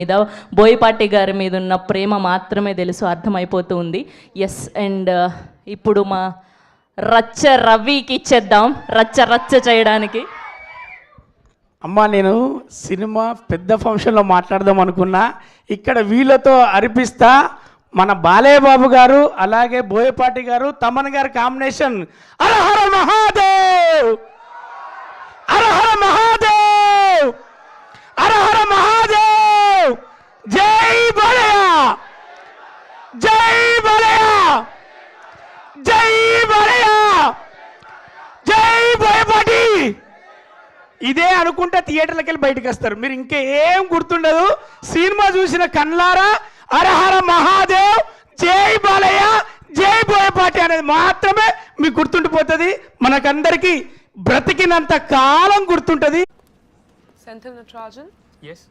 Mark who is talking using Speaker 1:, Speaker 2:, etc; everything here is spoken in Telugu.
Speaker 1: మీద బోయపాటి గారి మీద ఉన్న ప్రేమ మాత్రమే తెలుసు, అర్థమైపోతూ ఉంది. ఎస్, అండ్ ఇప్పుడు మా రచ్చ రవికి ఇచ్చేద్దాం, రచ్చ చేయడానికి.
Speaker 2: అమ్మా, నేను సినిమా పెద్ద ఫంక్షన్లో మాట్లాడదాం అనుకున్నా, ఇక్కడ వీళ్ళతో అరిపిస్తా. మన బాలయ్య బాబు గారు అలాగే బోయపాటి గారు తమన్ గారి కాంబినేషన్. హర హర మహాదేవ్, హర హర మహాదేవ్, హర హర మహాదేవ్, జై బాలయ్య, జై బాలయ్య, జై బాలయ్య, జై బోయపాటి. ఇదే అనుకుంటే థియేటర్లకి వెళ్ళి బయటకు వస్తారు. మీరు ఇంకేం గుర్తుండదు. సినిమా చూసిన కళ్ళారా హర హర మహాదేవ్, జై బాలయ్య, జై బోయపాటి అనేది మాత్రమే మీకు గుర్తుండిపోతుంది. మనకందరికీ బ్రతికినంత కాలం గుర్తుంటుంది.
Speaker 3: Senthil Natarajan?
Speaker 4: Yes.